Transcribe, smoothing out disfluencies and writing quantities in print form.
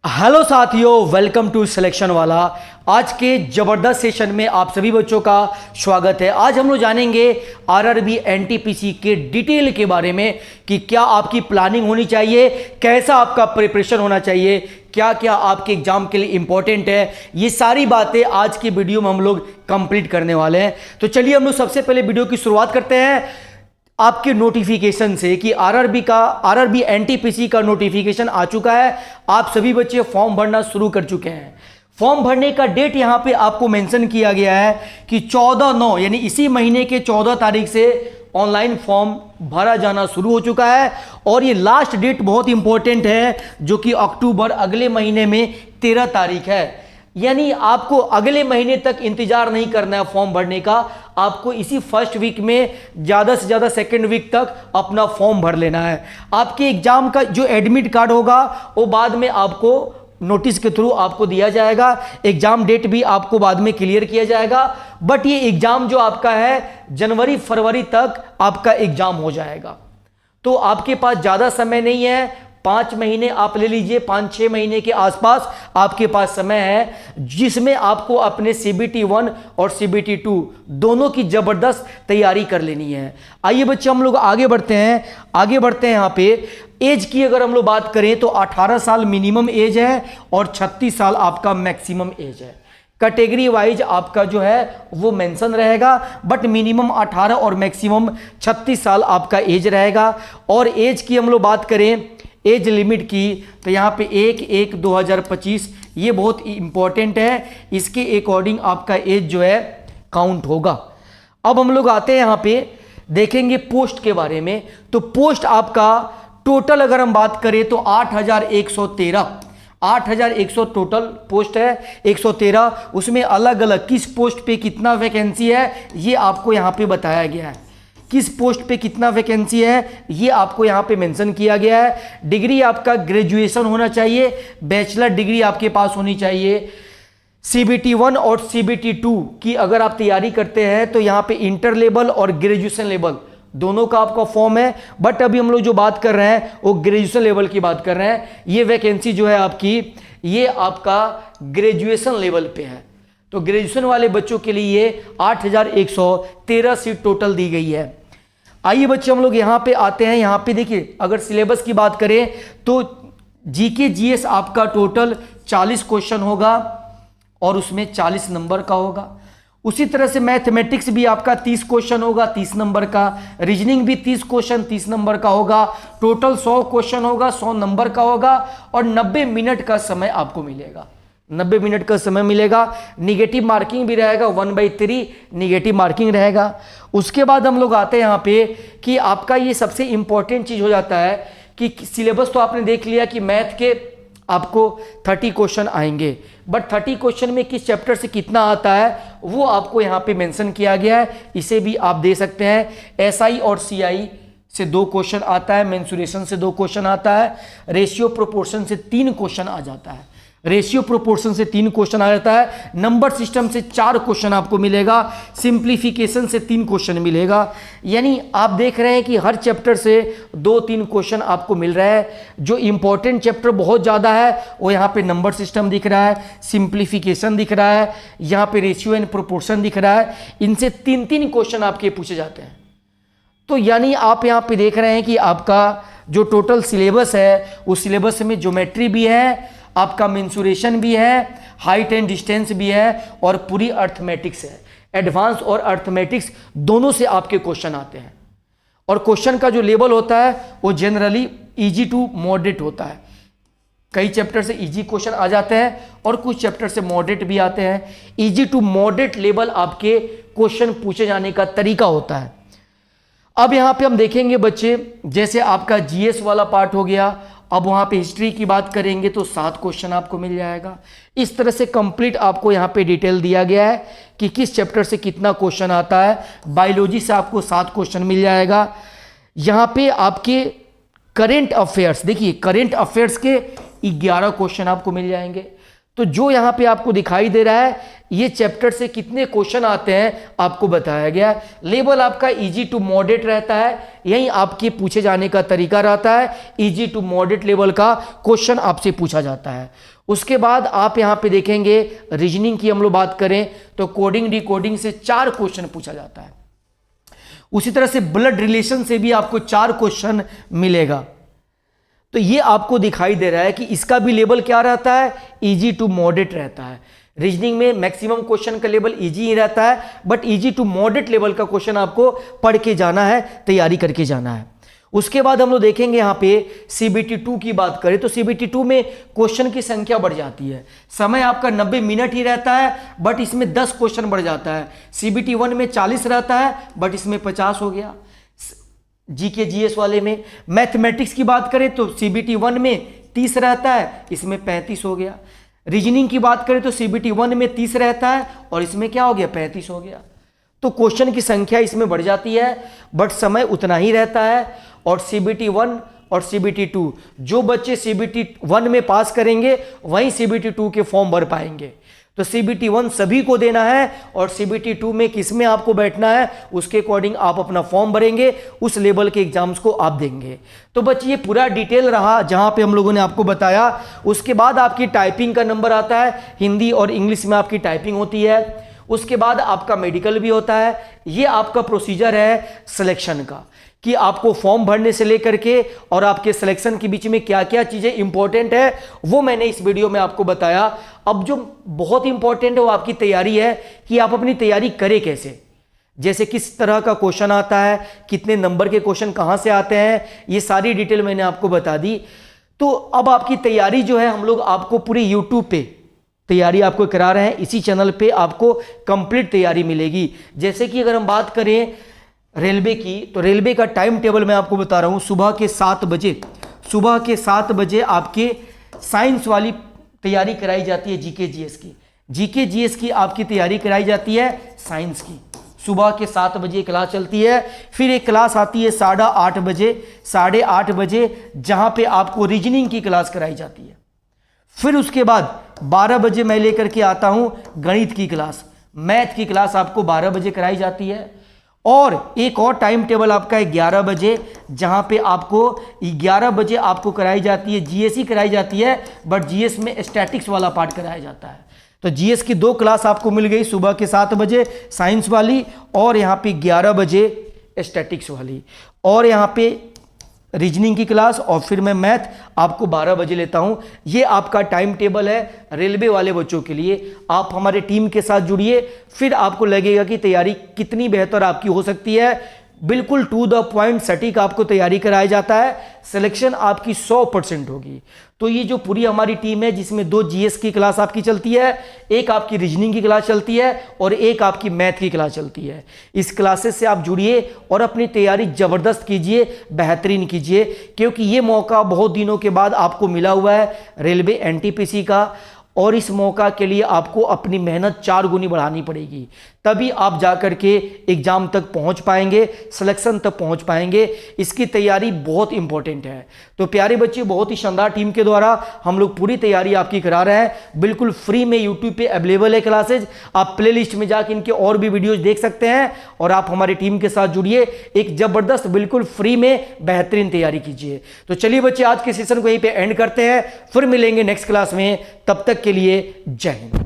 Hello साथियों, welcome to selection वाला। आज के ज़बरदस्त सेशन में आप सभी बच्चों का स्वागत है। आज हम लोग जानेंगे आरआरबी एनटीपीसी के डिटेल के बारे में कि क्या आपकी प्लानिंग होनी चाहिए, कैसा आपका प्रिपरेशन होना चाहिए, क्या क्या आपके एग्जाम के लिए इंपॉर्टेंट है। ये सारी बातें आज की वीडियो में हम लोग कंप्लीट करने वाले हैं। तो चलिए हम लोग सबसे पहले वीडियो की शुरुआत करते हैं आपके नोटिफिकेशन से कि आरआरबी एनटीपीसी का नोटिफिकेशन आ चुका है। आप सभी बच्चे फॉर्म भरना शुरू कर चुके हैं। फॉर्म भरने का डेट यहां पे आपको मेंशन किया गया है कि 14/9 यानी इसी महीने के 14 तारीख से ऑनलाइन फॉर्म भरा जाना शुरू हो चुका है। और ये लास्ट डेट बहुत इंपॉर्टेंट है जो कि अक्टूबर अगले महीने में 13 तारीख है। यानी आपको अगले महीने तक इंतजार नहीं करना है फॉर्म भरने का। आपको इसी फर्स्ट वीक में ज़्यादा से ज़्यादा सेकेंड वीक तक अपना फॉर्म भर लेना है। आपके एग्जाम का जो एडमिट कार्ड होगा वो बाद में आपको नोटिस के थ्रू आपको दिया जाएगा। एग्जाम डेट भी आपको बाद में क्लियर किया जाएगा। बट ये एग्जाम जो आपका है जनवरी फरवरी तक आपका एग्जाम हो जाएगा। तो आपके पास ज़्यादा समय नहीं है, 5 महीने आप ले लीजिए, 5-6 महीने के आसपास आपके पास समय है जिसमें आपको अपने CBT 1 और CBT 2 दोनों की जबरदस्त तैयारी कर लेनी है। आइए बच्चे हम लोग आगे बढ़ते हैं। यहाँ पे एज की अगर हम लोग बात करें तो 18 साल मिनिमम एज है और 36 साल आपका मैक्सिमम एज है। कैटेगरी वाइज आपका जो है वो मेंशन रहेगा, बट मिनिमम 18 और मैक्सिमम 36 साल आपका एज रहेगा। और एज की हम लोग बात करें एज लिमिट की तो यहाँ पे 1/1/2025 ये बहुत इंपॉर्टेंट है। इसके अकॉर्डिंग आपका एज जो है काउंट होगा। अब हम लोग आते हैं यहाँ पे देखेंगे पोस्ट के बारे में। तो पोस्ट आपका टोटल अगर हम बात करें तो 8,113 टोटल पोस्ट है। 113 उसमें अलग अलग किस पोस्ट पे कितना वैकेंसी है ये आपको यहाँ पे बताया गया है। किस पोस्ट पे कितना वैकेंसी है ये आपको यहाँ पे मेंशन किया गया है। डिग्री आपका ग्रेजुएशन होना चाहिए, बैचलर डिग्री आपके पास होनी चाहिए। CBT 1 और CBT 2 की अगर आप तैयारी करते हैं तो यहाँ पे इंटर लेवल और ग्रेजुएशन लेवल दोनों का आपका फॉर्म है। बट अभी हम लोग जो बात कर रहे हैं वो ग्रेजुएशन लेवल की बात कर रहे हैं। ये वैकेंसी जो है आपकी ये आपका ग्रेजुएशन लेवल पे है। तो ग्रेजुएशन वाले बच्चों के लिए 8,113 सीट टोटल दी गई है। आइए बच्चे हम लोग यहाँ पे आते हैं। यहाँ पे देखिए अगर सिलेबस की बात करें तो GK GS आपका टोटल 40 क्वेश्चन होगा और उसमें 40 नंबर का होगा। उसी तरह से मैथमेटिक्स भी आपका 30 क्वेश्चन होगा, 30 नंबर का। रीजनिंग भी 30 क्वेश्चन 30 नंबर का होगा। टोटल 100 क्वेश्चन होगा, 100 नंबर का होगा। और 90 मिनट का समय आपको मिलेगा, 90 मिनट का समय मिलेगा। निगेटिव मार्किंग भी रहेगा, 1/3 निगेटिव मार्किंग रहेगा। उसके बाद हम लोग आते हैं यहाँ पे कि आपका ये सबसे इंपॉर्टेंट चीज हो जाता है कि सिलेबस तो आपने देख लिया कि मैथ के आपको 30 क्वेश्चन आएंगे, बट 30 क्वेश्चन में किस चैप्टर से कितना आता है वो आपको यहाँ पे मेंशन किया गया है। इसे भी आप दे सकते हैं। SI और CI से 2 क्वेश्चन आता है, मेंसुरेशन से 2 क्वेश्चन आता है, रेशियो प्रोपोर्शन से 3 क्वेश्चन आ जाता है। रेशियो प्रोपोर्शन से 3 क्वेश्चन आ जाता है। नंबर सिस्टम से 4 क्वेश्चन आपको मिलेगा। सिंप्लीफिकेशन से 3 क्वेश्चन मिलेगा। यानी आप देख रहे हैं कि हर चैप्टर से 2-3 क्वेश्चन आपको मिल रहा है। जो इंपॉर्टेंट चैप्टर बहुत ज़्यादा है वो यहाँ पे नंबर सिस्टम दिख रहा है, सिंप्लीफिकेशन दिख रहा है, यहाँ पे रेशियो एंड प्रोपोर्शन दिख रहा है। इनसे 3-3 क्वेश्चन आपके पूछे जाते हैं। तो यानी आप यहाँ पे देख रहे हैं कि आपका जो टोटल सिलेबस है उस सिलेबस में ज्योमेट्री भी है, आपका मेंसुरेशन भी है, हाइट एंड डिस्टेंस भी है और पूरी अर्थमेटिक्स है। एडवांस और अर्थमेटिक्स दोनों से आपके क्वेश्चन आते हैं। और क्वेश्चन का जो लेवल होता है वो जनरली इजी टू मॉडरेट होता है। कई चैप्टर से इजी क्वेश्चन आ जाते हैं और कुछ चैप्टर से मॉडरेट भी आते हैं। इजी टू मॉडरेट लेवल आपके क्वेश्चन पूछे जाने का तरीका होता है। अब यहाँ पे हम देखेंगे बच्चे, जैसे आपका GS वाला पार्ट हो गया। अब वहाँ पे हिस्ट्री की बात करेंगे तो 7 क्वेश्चन आपको मिल जाएगा। इस तरह से कंप्लीट आपको यहाँ पे डिटेल दिया गया है कि किस चैप्टर से कितना क्वेश्चन आता है। बायोलॉजी से आपको 7 क्वेश्चन मिल जाएगा। यहाँ पे आपके करेंट अफेयर्स, देखिए करेंट अफेयर्स के 11 क्वेश्चन आपको मिल जाएंगे। तो जो यहाँ पे आपको दिखाई दे रहा है ये चैप्टर से कितने क्वेश्चन आते हैं आपको बताया गया है। लेवल आपका इजी टू मॉडरेट रहता है, यही आपके पूछे जाने का तरीका रहता है। इजी टू मॉडरेट लेवल का क्वेश्चन आपसे पूछा जाता है। उसके बाद आप यहाँ पे देखेंगे रीजनिंग की हम लोग बात करें तो कोडिंग डिकोडिंग से 4 क्वेश्चन पूछा जाता है। उसी तरह से ब्लड रिलेशन से भी आपको 4 क्वेश्चन मिलेगा। तो ये आपको दिखाई दे रहा है कि इसका भी लेवल क्या रहता है, इजी टू मॉडरेट रहता है। रीजनिंग में मैक्सिमम क्वेश्चन का लेवल इजी ही रहता है, but easy to moderate level का क्वेश्चन आपको पढ़ के जाना है, तैयारी करके जाना है। उसके बाद हम लोग देखेंगे यहाँ पे CBT 2 की बात करें तो CBT 2 में क्वेश्चन की संख्या बढ़ जाती है। समय आपका 90 मिनट ही रहता है, बट इसमें 10 क्वेश्चन बढ़ जाता है। CBT 1 में 40 रहता है, बट इसमें 50 हो गया। GK GS वाले में मैथमेटिक्स की बात करें तो CBT 1 में 30 रहता है, इसमें 35 हो गया। रीजनिंग की बात करें तो CBT 1 में 30 रहता है और इसमें क्या हो गया, 35 हो गया। तो क्वेश्चन की संख्या इसमें बढ़ जाती है, बट समय उतना ही रहता है। और CBT 1 और CBT 2 जो बच्चे CBT 1 में पास करेंगे वहीं CBT 2 के फॉर्म भर पाएंगे। तो CBT 1 सभी को देना है और CBT 2 में किस में आपको बैठना है उसके अकॉर्डिंग आप अपना फॉर्म भरेंगे, उस लेवल के एग्जाम्स को आप देंगे। तो बच्चे ये पूरा डिटेल रहा जहां पे हम लोगों ने आपको बताया। उसके बाद आपकी टाइपिंग का नंबर आता है, हिंदी और इंग्लिश में आपकी टाइपिंग होती है। उसके बाद आपका मेडिकल भी होता है। ये आपका प्रोसीजर है सिलेक्शन का, कि आपको फॉर्म भरने से लेकर के और आपके सिलेक्शन के बीच में क्या क्या चीजें इंपॉर्टेंट है वो मैंने इस वीडियो में आपको बताया। अब जो बहुत इंपॉर्टेंट है वो आपकी तैयारी है कि आप अपनी तैयारी करें कैसे, जैसे किस तरह का क्वेश्चन आता है, कितने नंबर के क्वेश्चन कहां से आते हैं, ये सारी डिटेल मैंने आपको बता दी। तो अब आपकी तैयारी जो है हम लोग आपको पूरे यूट्यूब पे तैयारी आपको करा रहे हैं, इसी चैनल पे आपको कंप्लीट तैयारी मिलेगी। जैसे कि अगर हम बात करें रेलवे की तो रेलवे का टाइम टेबल मैं आपको बता रहा हूं। सुबह के 7 बजे आपके साइंस वाली तैयारी कराई जाती है, जीके जीएस की आपकी तैयारी कराई जाती है साइंस की। सुबह के 7 बजे क्लास चलती है। फिर एक क्लास आती है 8:30 बजे जहां पे आपको रीजनिंग की क्लास कराई जाती है। फिर उसके बाद 12 बजे मैं लेकर के आता हूं गणित की क्लास, मैथ की क्लास आपको 12 बजे कराई जाती है। और एक और टाइम टेबल आपका है 11 बजे, जहां पे आपको 11 बजे आपको कराई जाती है जीएस ही कराई जाती है, बट जीएस में स्टैटिक्स वाला पार्ट कराया जाता है। तो जीएस की 2 क्लास आपको मिल गई, सुबह के 7 बजे साइंस वाली और यहाँ पे 11 बजे स्टैटिक्स वाली, और यहाँ पे रीजनिंग की क्लास, और फिर मैं मैथ आपको 12 बजे लेता हूं। ये आपका टाइम टेबल है रेलवे वाले बच्चों के लिए। आप हमारे टीम के साथ जुड़िए, फिर आपको लगेगा कि तैयारी कितनी बेहतर आपकी हो सकती है। बिल्कुल टू द पॉइंट सटीक आपको तैयारी कराया जाता है, सिलेक्शन आपकी 100% होगी। तो ये जो पूरी हमारी टीम है जिसमें 2 जीएस की क्लास आपकी चलती है, एक आपकी रीजनिंग की क्लास चलती है और एक आपकी मैथ की क्लास चलती है। इस क्लासेस से आप जुड़िए और अपनी तैयारी जबरदस्त कीजिए, बेहतरीन कीजिए, क्योंकि ये मौका बहुत दिनों के बाद आपको मिला हुआ है रेलवे एनटीपीसी का, और इस मौका के लिए आपको अपनी मेहनत 4 गुनी बढ़ानी पड़ेगी, तभी आप जाकर के एग्जाम तक पहुंच पाएंगे, सिलेक्शन तक पहुंच पाएंगे। इसकी तैयारी बहुत इंपॉर्टेंट है। तो प्यारे बच्चे, बहुत ही शानदार टीम के द्वारा हम लोग पूरी तैयारी आपकी करा रहे हैं। बिल्कुल फ्री में यूट्यूब पे अवेलेबल है क्लासेज, आप प्लेलिस्ट में जाकर इनके और भी वीडियोज देख सकते हैं और आप हमारी टीम के साथ जुड़िए, एक जबरदस्त बिल्कुल फ्री में बेहतरीन तैयारी कीजिए। तो चलिए बच्चे, आज के सेशन को यहीं पे एंड करते हैं, फिर मिलेंगे नेक्स्ट क्लास में। तब तक के लिए जय हिंद।